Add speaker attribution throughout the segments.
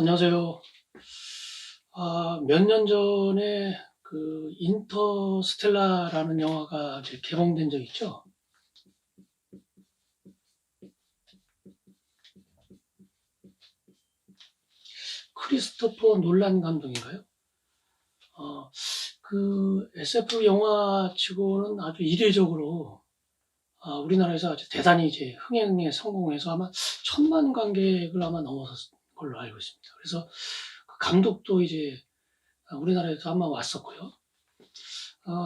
Speaker 1: 안녕하세요. 몇 년 전에 그 인터스텔라라는 영화가 이제 개봉된 적 있죠? 크리스토퍼 놀란 감독인가요? 그 SF 영화 치고는 아주 이례적으로 우리나라에서 아주 대단히 이제 흥행에 성공해서 아마 1,000만 관객을 아마 넘어섰을 걸로 알고 있습니다. 그래서 그 감독도 이제 우리나라에도 아마 왔었고요.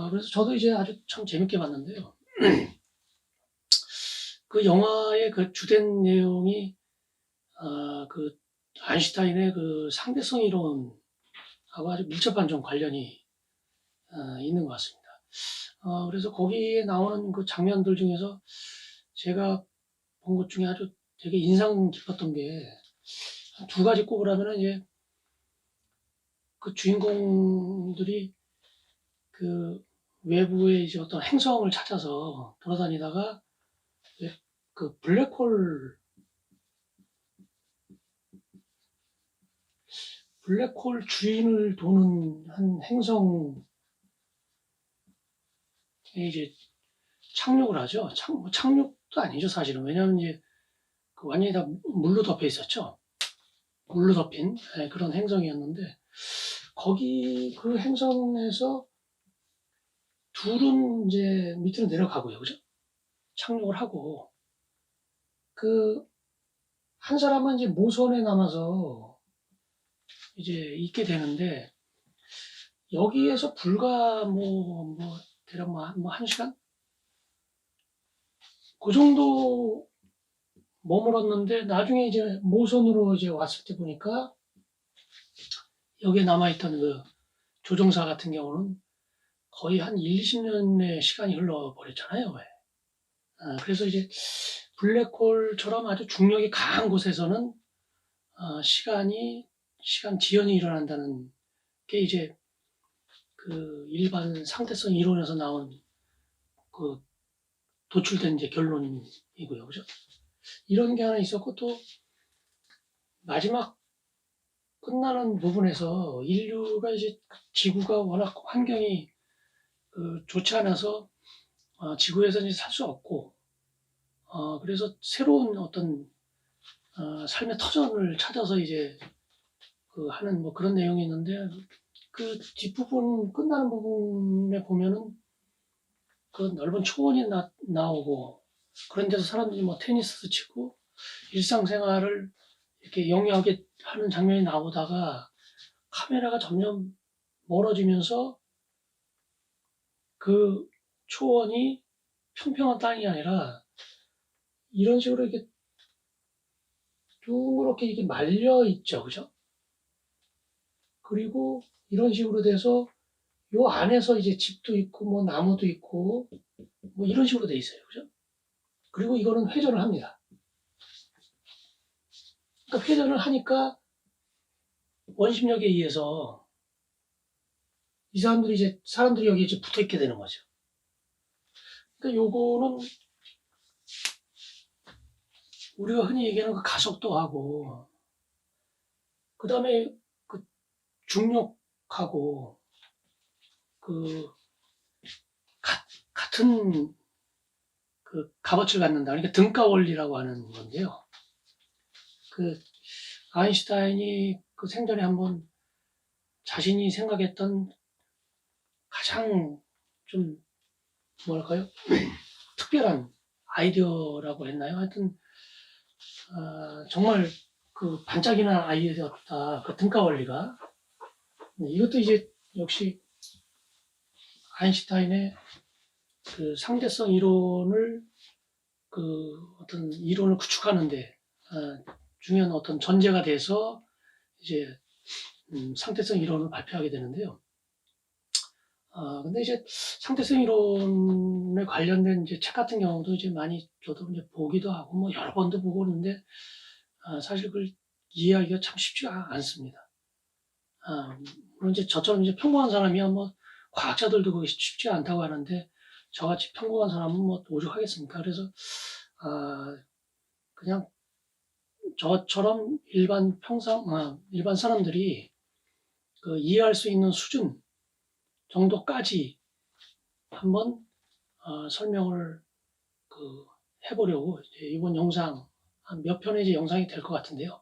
Speaker 1: 그래서 저도 이제 아주 참 재밌게 봤는데요. 그 영화의 그 주된 내용이 그 아인슈타인의 그 상대성 이론하고 아주 밀접한 좀 관련이 있는 것 같습니다. 그래서 거기에 나오는 그 장면들 중에서 제가 본 것 중에 아주 되게 인상 깊었던 게 두 가지 꼽으라면은 이제 그 주인공들이 그 외부의 이제 어떤 행성을 찾아서 돌아다니다가 그 블랙홀 주인을 도는 한 행성에 이제 착륙을 하죠. 착륙도 아니죠, 사실은. 왜냐하면 이제 그 완전히 다 물로 덮여 있었죠. 물로 덮인 그런 행성이었는데, 거기 그 행성에서 둘은 이제 밑으로 내려가고요, 그죠? 착륙을 하고, 그 한 사람은 이제 모선에 남아서 이제 있게 되는데, 여기에서 불과 대략 한 시간? 그 정도 머물었는데, 나중에 이제 모선으로 이제 왔을 때 보니까, 여기에 남아있던 그 조종사 같은 경우는 거의 한 1-20년의 시간이 흘러버렸잖아요. 왜. 그래서 이제 블랙홀처럼 아주 중력이 강한 곳에서는 시간 지연이 일어난다는 게 이제 그 일반 상대성 이론에서 나온 그 도출된 이제 결론이고요. 그죠? 이런 게 하나 있었고, 또 마지막 끝나는 부분에서 인류가 이제 지구가 워낙 환경이 좋지 않아서 지구에서 이제 살 수 없고, 그래서 새로운 어떤 삶의 터전을 찾아서 이제 그 하는 뭐 그런 내용이 있는데, 그 뒷부분 끝나는 부분에 보면은 그 넓은 초원이 나오고, 그런 데서 사람들이 뭐 테니스도 치고 일상생활을 이렇게 영위하게 하는 장면이 나오다가 카메라가 점점 멀어지면서 그 초원이 평평한 땅이 아니라 이런 식으로 이렇게 둥그렇게 이렇게 말려 있죠, 그죠? 그리고 이런 식으로 돼서 요 안에서 이제 집도 있고 뭐 나무도 있고 뭐 이런 식으로 돼 있어요, 그죠? 그리고 이거는 회전을 합니다. 그러니까 회전을 하니까 원심력에 의해서 이 사람들이 여기 이제 붙어 있게 되는 거죠. 그러니까 요거는 우리가 흔히 얘기하는 그 가속도하고, 그 다음에 그 중력하고 그 같은 그 값어치를 갖는다. 그러니까 등가 원리라고 하는 건데요. 그 아인슈타인이 그 생전에 한번 자신이 생각했던 가장 좀 뭐랄까요? 특별한 아이디어라고 했나요? 하여튼 정말 그 반짝이는 아이디어였다. 그 등가 원리가. 이것도 이제 역시 아인슈타인의 그 상대성 이론을 그 어떤 이론을 구축하는데 중요한 어떤 전제가 돼서 이제 상대성 이론을 발표하게 되는데요. 근데 이제 상대성 이론에 관련된 이제 책 같은 경우도 이제 많이 저도 이제 보기도 하고 뭐 여러 번도 보고 그러는데 사실 그걸 이해하기가 참 쉽지가 않습니다. 물론 이제 저처럼 이제 평범한 사람이야 뭐 과학자들도 그게 쉽지 않다고 하는데 저같이 평범한 사람은 뭐 오죽하겠습니까? 그래서 그냥 저처럼 일반 사람들이 그 이해할 수 있는 수준 정도까지 한번 설명을 해보려고 이번 영상 한 몇 편의 이제 영상이 될 것 같은데요.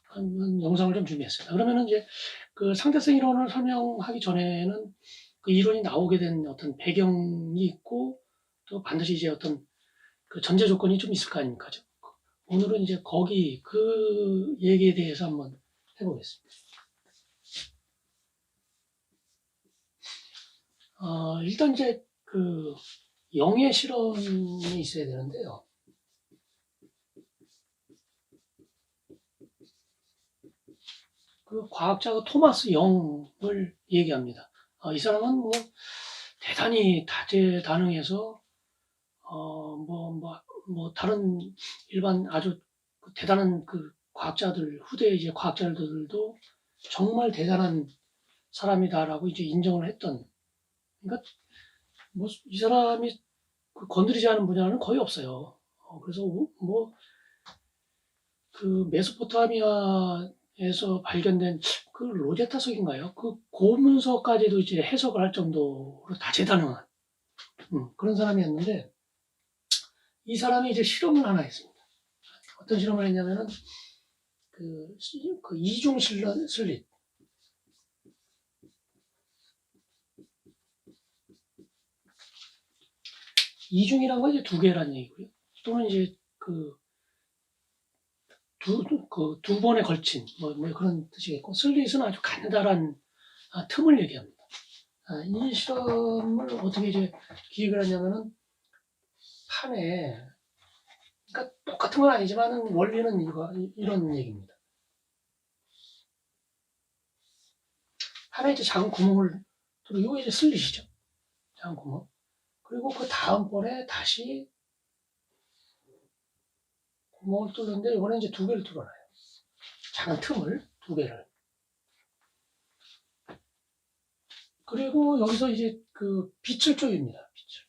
Speaker 1: 한 영상을 좀 준비했습니다. 그러면은 이제 그 상대성 이론을 설명하기 전에는 그 이론이 나오게 된 어떤 배경이 있고 또 반드시 이제 어떤 그 전제 조건이 좀 있을 거 아닙니까? 오늘은 이제 그 얘기에 대해서 한번 해보겠습니다. 일단 이제 그 영의 실험이 있어야 되는데요. 그 과학자가 토마스 영을 얘기합니다. 이 사람은 뭐 대단히 다재다능해서 다른 일반 아주 대단한 그 과학자들 후대 이제 과학자들도 정말 대단한 사람이다라고 이제 인정을 했던. 그러니까 뭐 이 사람이 건드리지 않은 분야는 거의 없어요. 그래서 그 메소포타미아에서 발견된 그 로제타석인가요? 그 고문서까지도 이제 해석을 할 정도로 다재다능한 그런 사람이었는데 이 사람이 이제 실험을 하나 했습니다. 어떤 실험을 했냐면은 그 이중 슬릿. 이중이란 건 이제 두 개란 얘기고요. 또는 이제 두 번에 걸친 뭐 그런 뜻이겠고, 슬릿은 아주 간단한 틈을 얘기합니다. 이 실험을 어떻게 이제 기획을 하냐면은 판에, 그러니까 똑같은 건 아니지만은 원리는 이런 얘기입니다. 판에 이제 작은 구멍을 뚫고, 이거 이제 슬릿이죠. 작은 구멍. 그리고 그 다음번에 다시 구멍을 뚫는데 이번에 이제 두 개를 뚫어놔요. 작은 틈을 두 개를. 그리고 여기서 이제 그 빛을 쪼입니다. 빛을.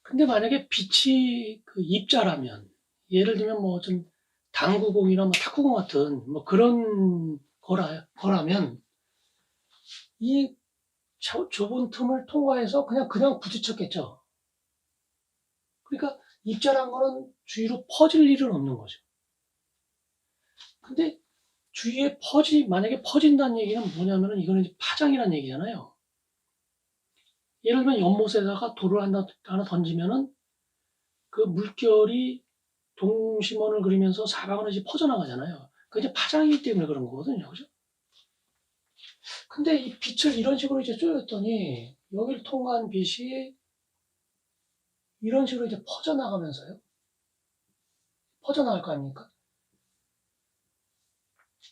Speaker 1: 근데 만약에 빛이 그 입자라면, 예를 들면 뭐 좀 당구공이나 뭐 탁구공 같은 뭐 그런 거라면 이 좁은 틈을 통과해서 그냥 부딪혔겠죠. 그러니까 입자란 거는 주위로 퍼질 일은 없는 거죠. 근데 주위에 만약에 퍼진다는 얘기는 뭐냐면은 이거는 파장이라는 얘기잖아요. 예를 들면 연못에다가 돌을 하나 던지면은 그 물결이 동심원을 그리면서 사방으로 이제 퍼져나가잖아요. 그게 이제 파장이기 때문에 그런 거거든요. 그죠? 근데 이 빛을 이런 식으로 이제 쪼였더니 여기를 통과한 빛이 이런 식으로 이제 퍼져나가면서요. 퍼져나갈 거 아닙니까?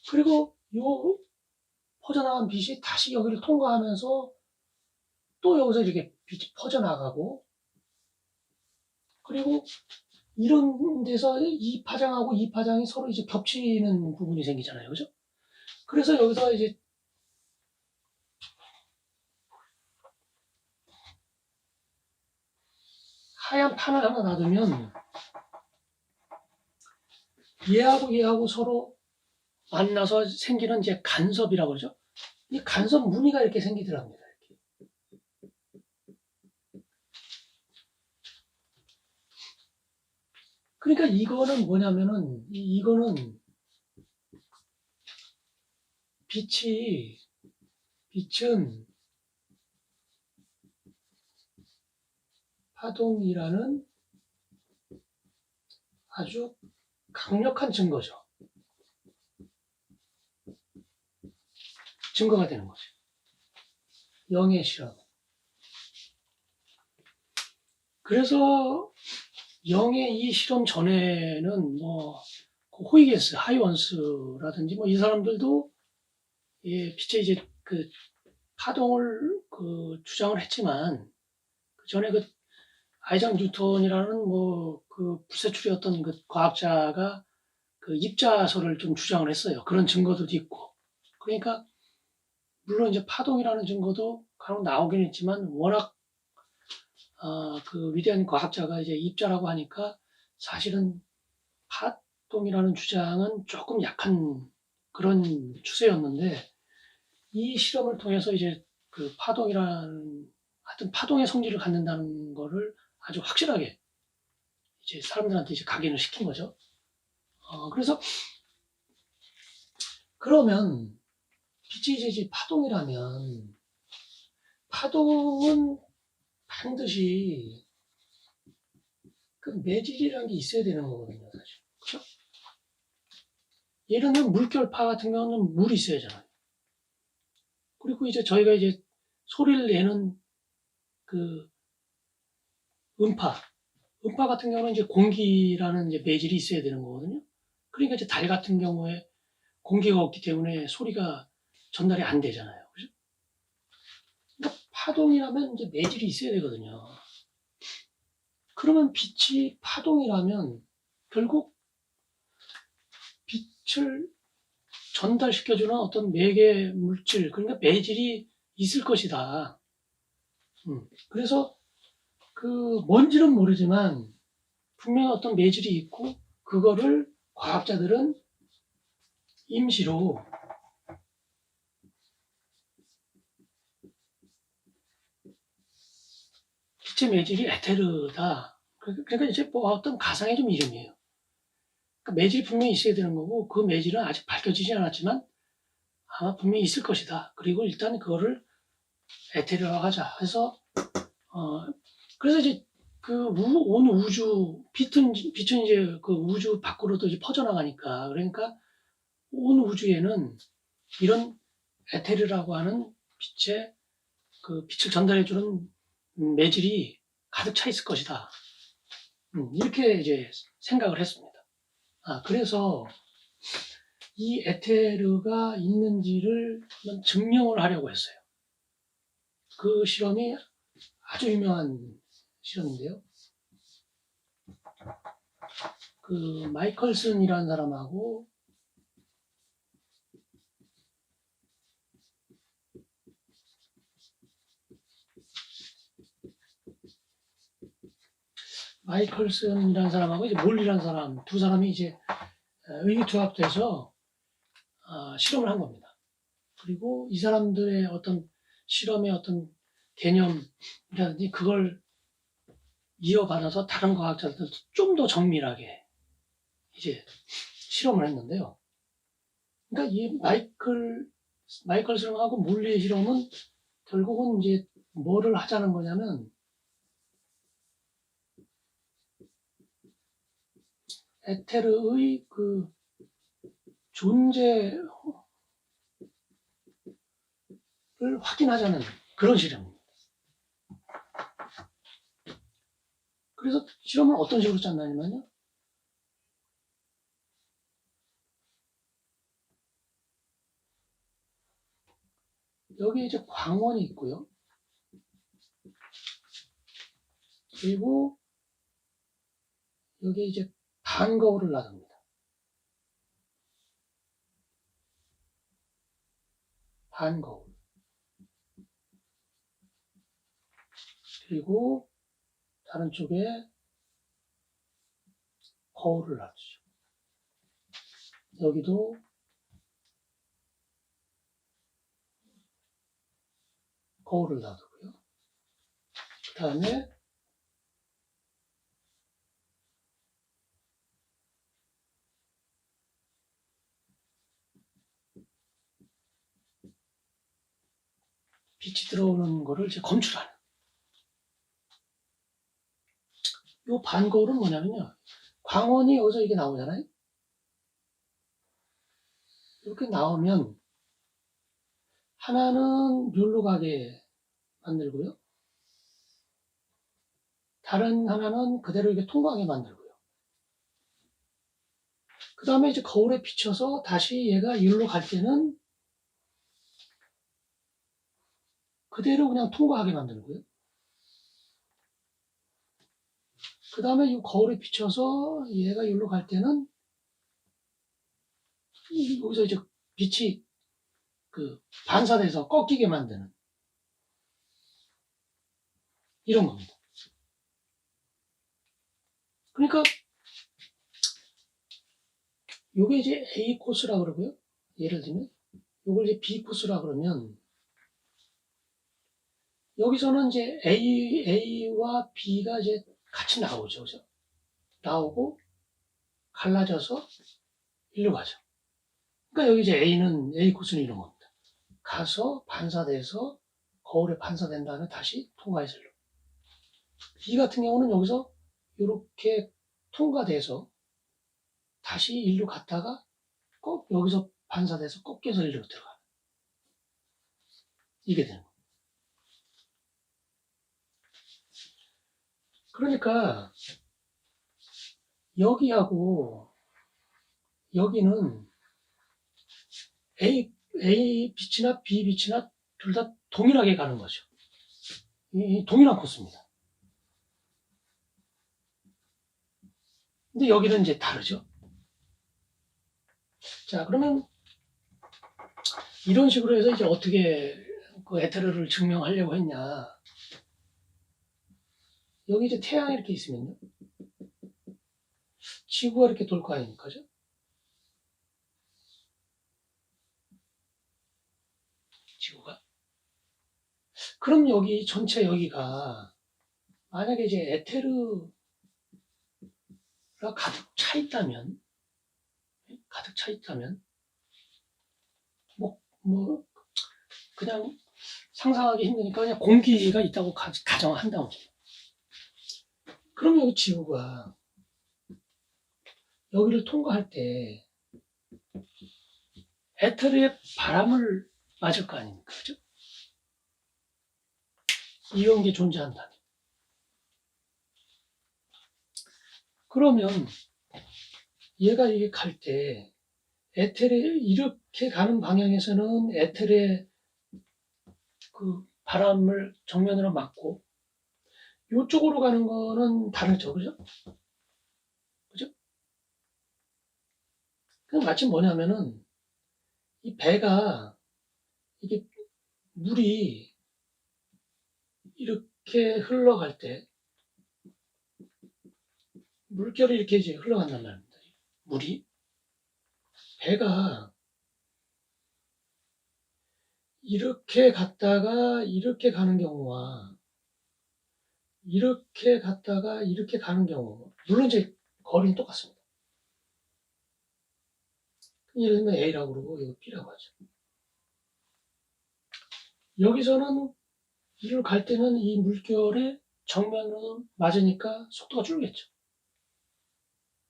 Speaker 1: 그리고 요 퍼져나간 빛이 다시 여기를 통과하면서 또 여기서 이렇게 빛이 퍼져나가고, 그리고 이런 데서 이 파장하고 이 파장이 서로 이제 겹치는 부분이 생기잖아요. 그죠? 그래서 여기서 이제 하얀 판을 하나 놔두면 얘하고 서로 만나서 생기는 이제 간섭이라고 그러죠. 이 간섭 무늬가 이렇게 생기더랍니다. 그러니까 이거는 뭐냐면은 이거는 빛은 파동이라는 아주 강력한 증거죠. 증거가 되는 거죠. 영의 실험. 그래서 영의 이 실험 전에는 뭐 호이게스, 하이원스라든지 뭐 이 사람들도 빛의 이제 그 파동을 주장을 했지만, 그 전에 아이작 뉴턴이라는 뭐 불세출이었던 과학자가 입자설을 좀 주장을 했어요. 그런 증거도 있고. 그러니까 물론 이제 파동이라는 증거도 간혹 나오긴 했지만 워낙 그 위대한 과학자가 이제 입자라고 하니까 사실은 파동이라는 주장은 조금 약한 그런 추세였는데 이 실험을 통해서 이제 그 파동이라는 하여튼 파동의 성질을 갖는다는 거를 아주 확실하게 이제 사람들한테 이제 각인을 시킨 거죠. 그래서 그러면 빛이 이제 파동이라면 파동은 반드시 그 매질이라는 게 있어야 되는 거거든요, 사실. 그죠? 예를 들면 물결파 같은 경우는 물이 있어야 하잖아요. 그리고 이제 저희가 이제 소리를 내는 그 음파 같은 경우는 이제 공기라는 이제 매질이 있어야 되는 거거든요. 그러니까 이제 달 같은 경우에 공기가 없기 때문에 소리가 전달이 안 되잖아요. 그죠? 그러니까 파동이라면 이제 매질이 있어야 되거든요. 그러면 빛이 파동이라면 결국 빛을 전달시켜주는 어떤 매개 물질, 그러니까 매질이 있을 것이다. 그래서 그 뭔지는 모르지만 분명히 어떤 매질이 있고 그거를 과학자들은 임시로 빛의 매질이 에테르다. 그러니까 이제 뭐 어떤 가상의 좀 이름이에요. 그러니까 매질이 분명히 있어야 되는 거고 그 매질은 아직 밝혀지지 않았지만 아마 분명히 있을 것이다. 그리고 일단 그거를 에테르라고 하자 해서 그래서 이제 그 온 우주 빛은 이제 그 우주 밖으로도 이제 퍼져나가니까 그러니까 온 우주에는 이런 에테르라고 하는 빛의 그 빛을 전달해주는 매질이 가득 차 있을 것이다. 이렇게 이제 생각을 했습니다. 그래서 이 에테르가 있는지를 한번 증명을 하려고 했어요. 그 실험이 아주 유명한 실험인데요. 그 마이컬슨이라는 사람하고 이제 몰리라는 사람 두 사람이 이제 의기투합돼서 실험을 한 겁니다. 그리고 이 사람들의 어떤 실험의 어떤 개념이라든지 그걸 이어받아서 다른 과학자들도 좀 더 정밀하게 이제 실험을 했는데요. 그러니까 이 마이클슨하고 몰리의 실험은 결국은 이제 뭐를 하자는 거냐면 에테르의 그 존재를 확인하자는 그런 실험입니다. 그래서 실험을 어떤 식으로 짰냐면요. 여기 이제 광원이 있고요. 그리고 여기 이제 반거울을 놔둡니다. 반거울. 그리고 다른 쪽에 거울을 놔두죠. 여기도 거울을 놔두고요. 그 다음에 빛이 들어오는 거를 이제 검출하는. 이 반거울은 뭐냐면요. 광원이 여기서 이게 나오잖아요. 이렇게 나오면 하나는 여기로 가게 만들고요. 다른 하나는 그대로 이렇게 통과하게 만들고요. 그 다음에 이제 거울에 비춰서 다시 얘가 여기로 갈 때는 그대로 그냥 통과하게 만들고요. 그 다음에 이 거울에 비춰서 얘가 여기로 갈 때는 여기서 이제 빛이 그 반사돼서 꺾이게 만드는 이런 겁니다. 그러니까 요게 이제 A 코스라 그러고요. 예를 들면 요걸 이제 B 코스라 그러면 여기서는 이제 A와 B가 이제 같이 나오죠. 그죠? 나오고 갈라져서 일로 가죠. 그러니까 여기 이제 A 코스는 이런 겁니다. 가서 반사돼서 거울에 반사된 다음에 다시 통과해서 일로. B 같은 경우는 여기서 이렇게 통과돼서 다시 일로 갔다가 꼭 여기서 반사돼서 꺾여서 일로 들어가. 이게 되는 거예요. 그러니까 여기하고 여기는 A 빛이나 B 빛이나 둘 다 동일하게 가는 거죠. 이 동일한 코스입니다. 근데 여기는 이제 다르죠. 자, 그러면 이런 식으로 해서 이제 어떻게 그 에테르를 증명하려고 했냐. 여기 이제 태양이 이렇게 있으면요. 지구가 이렇게 돌 거 아닙니까? 그죠? 지구가. 그럼 여기 전체 여기가 만약에 이제 에테르가 가득 차 있다면, 뭐, 그냥 상상하기 힘드니까 그냥 공기가 있다고 가정한다고. 그럼 여기 지구가 여기를 통과할 때 에테르의 바람을 맞을 거 아닙니까? 그죠? 이런 게 존재한다면. 그러면 얘가 이게 갈 때 에테르 이렇게 가는 방향에서는 에테르의 그 바람을 정면으로 맞고 이쪽으로 가는 거는 다르죠. 그죠? 그죠? 그 마치 뭐냐면은 이 배가 이게 물이 이렇게 흘러갈 때 물결이 이렇게 이제 흘러간단 말입니다. 물이 배가 이렇게 갔다가 이렇게 가는 경우와 이렇게 갔다가 이렇게 가는 경우 물론 이제 거리는 똑같습니다. 예를 들면 A라고 그러고 이거 B라고 하죠. 여기서는 이를 갈 때는 이 물결에 정면으로 맞으니까 속도가 줄겠죠.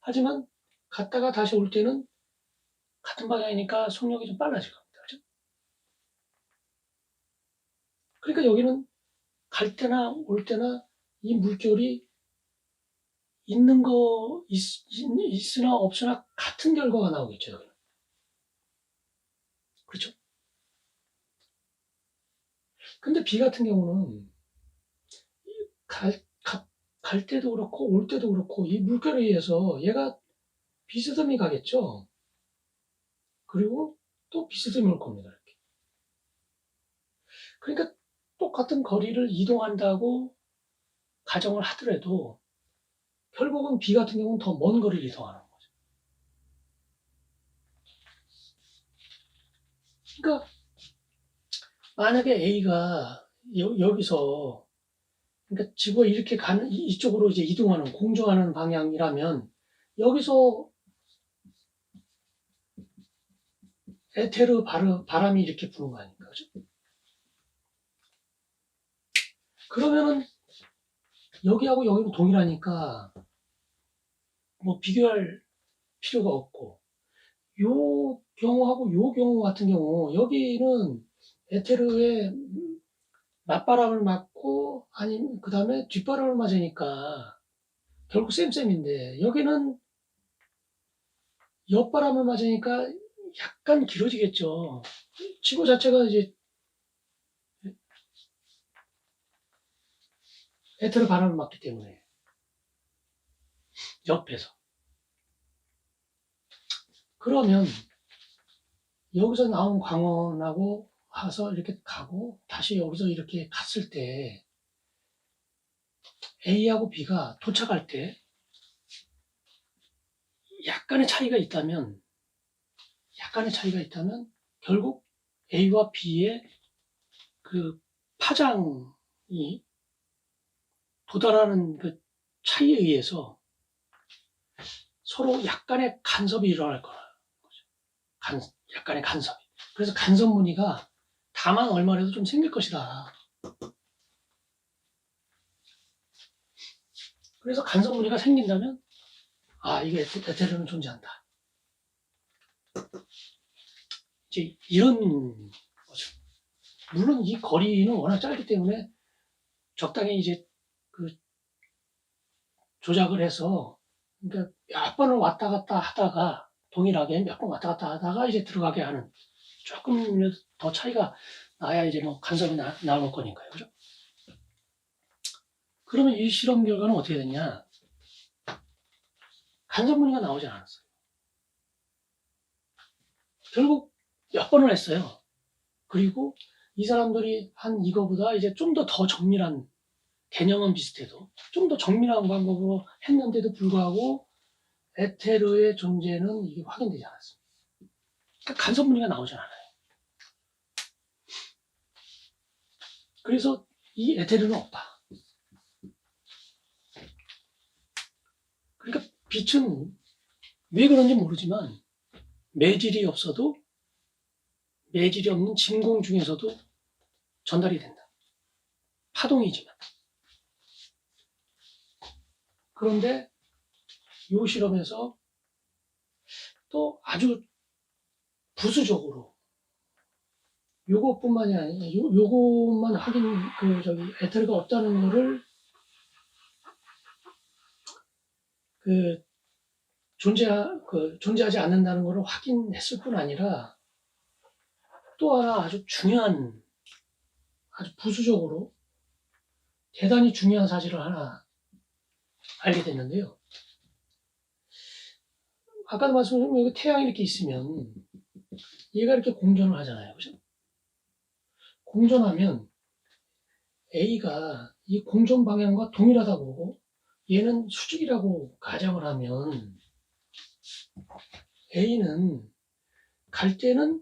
Speaker 1: 하지만 갔다가 다시 올 때는 같은 방향이니까 속력이 좀 빨라질 겁니다. 그죠? 그러니까 여기는 갈 때나 올 때나 이 물결이 있으나 없으나 같은 결과가 나오겠죠. 여기는. 그렇죠? 근데 B 같은 경우는 갈, 갈 때도 그렇고 올 때도 그렇고 이 물결에 의해서 얘가 비스듬히 가겠죠. 그리고 또 비스듬히 올 겁니다. 이렇게. 그러니까 똑같은 거리를 이동한다고 가정을 하더라도 결국은 B 같은 경우는 더 먼 거리를 이동하는 거죠. 그러니까 만약에 A가 여기서 그러니까 지구가 이렇게 가는 이쪽으로 이제 이동하는 공정하는 방향이라면 여기서 에테르 바람이 이렇게 부는 거 아닙니까? 그죠? 그러면은 여기하고 여기는 동일하니까 뭐 비교할 필요가 없고 요 경우하고 요 경우 같은 경우 여기는 에테르의 맞바람을 맞고 아니면 그 다음에 뒷바람을 맞으니까 결국 쌤쌤인데 여기는 옆바람을 맞으니까 약간 길어지겠죠. 지구 자체가 이제 에테르 바람을 맞기 때문에 옆에서 그러면 여기서 나온 광원하고 와서 이렇게 가고 다시 여기서 이렇게 갔을 때 A하고 B가 도착할 때 약간의 차이가 있다면 결국 A와 B의 그 파장이 도달하는 그 차이에 의해서 서로 약간의 간섭이 일어날 거라는 거죠. 약간의 간섭이. 그래서 간섭 무늬가 다만 얼마라도 좀 생길 것이다. 그래서 간섭 무늬가 생긴다면 이게 에테르는 존재한다. 이제 이런 거죠. 물론 이 거리는 워낙 짧기 때문에 적당히 이제 그 조작을 해서, 그러니까 몇 번을 왔다 갔다 하다가 동일하게 몇 번 왔다 갔다 하다가 이제 들어가게 하는, 조금 더 차이가 나야 이제 뭐 간섭이 나올 거니까요. 그죠? 그러면 이 실험 결과는 어떻게 됐냐? 간섭 무늬가 나오지 않았어요. 결국 몇 번을 했어요. 그리고 이 사람들이 한 이거보다 이제 좀 더 정밀한, 개념은 비슷해도 좀 더 정밀한 방법으로 했는데도 불구하고 에테르의 존재는 이게 확인되지 않았습니다. 그러니까 간섭 무늬가 나오지 않아요. 그래서 이 에테르는 없다. 그러니까 빛은 왜 그런지 모르지만 매질이 없는 진공 중에서도 전달이 된다. 파동이지만. 그런데 이 실험에서 또 아주 부수적으로 요것뿐만이 아니라 요것만 확인, 에테르가 없다는 거를 존재하지 않는다는 것을 확인했을 뿐 아니라 또 하나 아주 부수적으로 대단히 중요한 사실을 하나 알게 됐는데요. 아까도 말씀드린 여기 태양이 이렇게 있으면 얘가 이렇게 공전을 하잖아요. 그죠? 공전하면 A가 이 공전 방향과 동일하다고 보고 얘는 수직이라고 가정을 하면 A는 갈 때는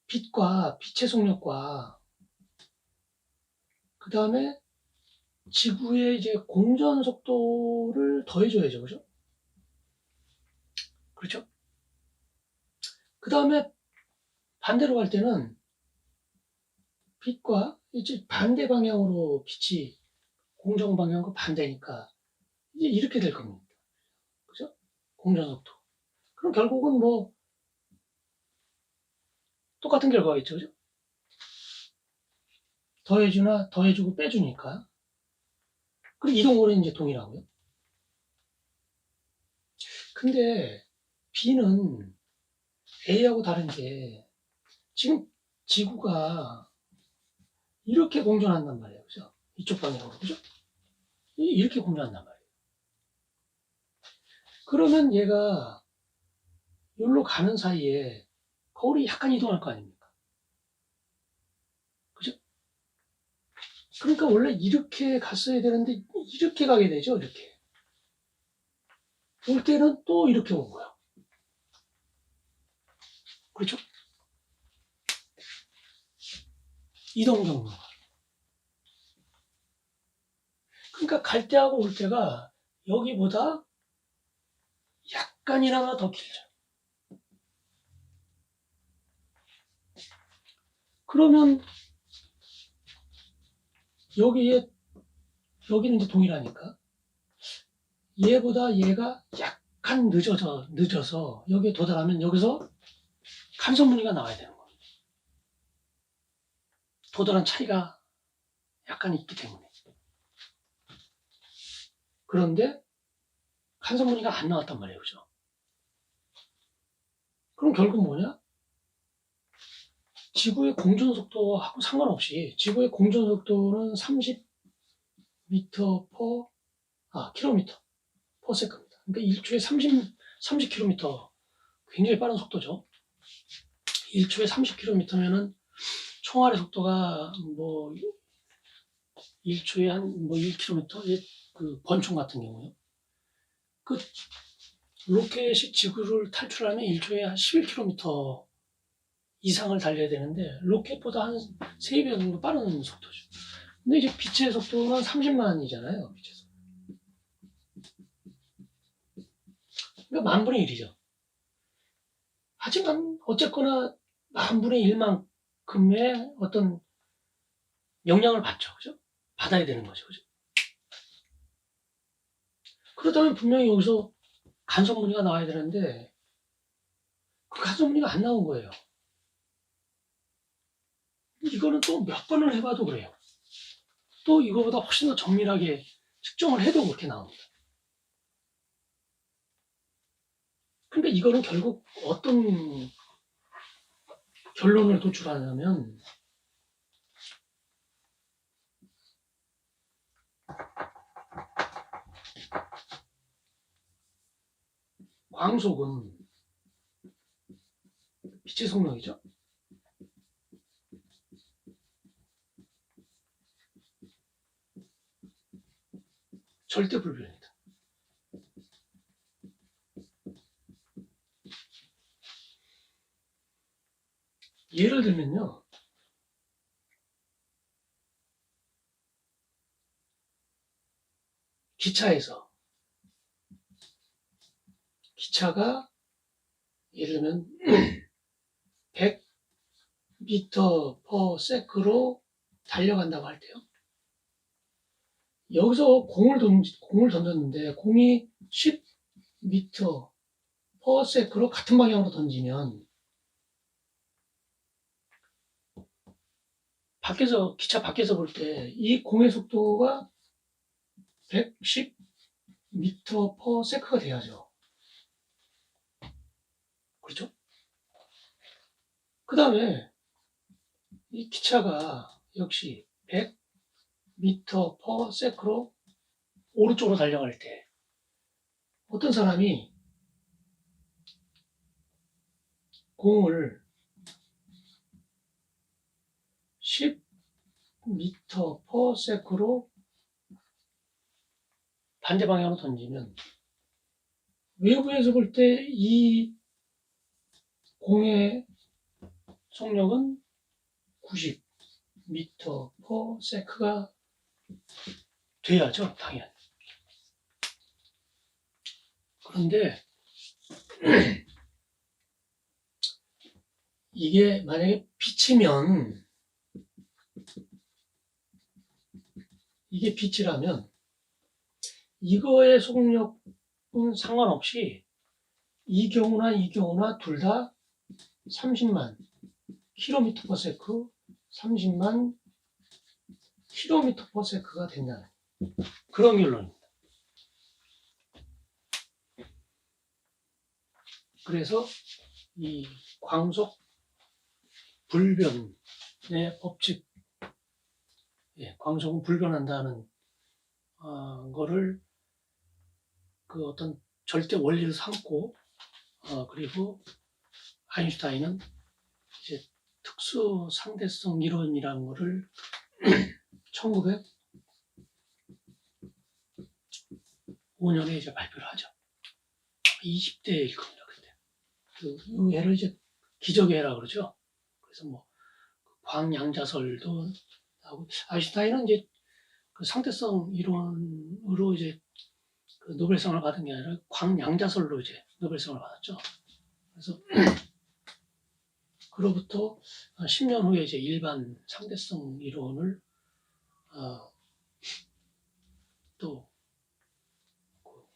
Speaker 1: 빛의 속력과 그 다음에 지구의 이제 공전 속도를 더해줘야죠. 그죠? 그렇죠? 그 다음에 반대로 갈 때는 빛과 이제 반대 방향으로 빛이 공전 방향과 반대니까 이제 이렇게 될 겁니다. 그죠? 공전 속도. 그럼 결국은 뭐 똑같은 결과가 있죠. 그죠? 더해주고 빼주니까. 그리고 이동거리는 이제 동일하고요. 근데 B는 A하고 다른 게 지금 지구가 이렇게 공전한단 말이에요. 그죠? 이쪽 방향으로. 그죠? 이렇게 공전한단 말이에요. 그러면 얘가 여기로 가는 사이에 거울이 약간 이동할 거 아닙니까? 그죠? 그러니까 원래 이렇게 갔어야 되는데 이렇게 가게 되죠. 이렇게. 올 때는 또 이렇게 온 거야. 그렇죠? 이동 경로가. 그러니까 갈 때하고 올 때가 여기보다 약간이나마 더 길죠. 그러면 여기는 이제 동일하니까 얘보다 얘가 약간 늦어서 여기에 도달하면 여기서 간섭 무늬가 나와야 되는 거예요. 도달한 차이가 약간 있기 때문에. 그런데 간섭 무늬가 안 나왔단 말이에요. 그죠? 그럼 결국 뭐냐? 지구의 공전 속도하고 상관없이 지구의 공전 속도는 30m 킬로미터 per second입니다. 그러니까 1초에 30km, 굉장히 빠른 속도죠. 1초에 30km면은 총알의 속도가 뭐 1초에 한 1km, 그 권총 같은 경우요. 그 로켓이 지구를 탈출하면 1초에 한 11km 이상을 달려야 되는데 로켓보다 한 3배 정도 빠른 속도죠. 근데 이제 빛의 속도는 30만이잖아요. 빛의 속도. 그러니까 만분의 1이죠. 하지만 어쨌거나 만분의 1만큼의 어떤 영향을 받죠. 그죠? 받아야 되는 거죠. 그죠? 그렇다면 분명히 여기서 간섭 무늬가 나와야 되는데 그 간섭 무늬가 안 나온 거예요. 이거는 또 몇 번을 해봐도 그래요. 또 이거보다 훨씬 더 정밀하게 측정을 해도 그렇게 나옵니다. 그러니까 이거는 결국 어떤 결론을 도출하냐면 광속은 빛의 속력이죠. 절대 불변이다. 예를 들면요. 기차가 예를 들면 100m/s로 달려간다고 할 때요. 여기서 공을 던졌는데 공이 10m/s로 같은 방향으로 던지면 기차 밖에서 볼 때 이 공의 속도가 110m/s가 돼야죠. 그렇죠? 그 다음에 이 기차가 역시 100m/s로 오른쪽으로 달려갈 때 어떤 사람이 공을 10m/s로 반대 방향으로 던지면 외부에서 볼 때 이 공의 속력은 90m/s가 돼야죠, 당연히. 그런데 이게 만약에 빛이면 이게 빛이라면 이거의 속력은 상관없이 이 경우나 둘 다 30만 km/s, 30만 km/s가 된다는 그런 결론입니다. 그래서 이 광속 불변의 법칙, 광속은 불변한다는 거를 그 어떤 절대 원리를 삼고 그리고 아인슈타인은 이제 특수 상대성 이론이라는 거를 1905년에 이제 발표를 하죠. 20대일 겁니다, 그때. 그 해를 이제 기적의 해라 그러죠. 그래서 뭐 광양자설도 하고 아인슈타인은 이제 그 상대성 이론으로 이제 그 노벨상을 받은 게 아니라 광양자설로 이제 노벨상을 받았죠. 그래서 그로부터 10년 후에 이제 일반 상대성 이론을 또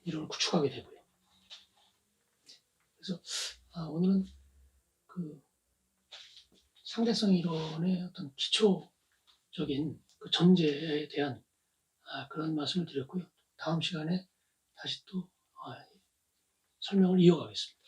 Speaker 1: 이론을 구축하게 되고요. 그래서 오늘은 그 상대성 이론의 어떤 기초적인 그 전제에 대한 그런 말씀을 드렸고요. 다음 시간에 다시 또 설명을 이어가겠습니다.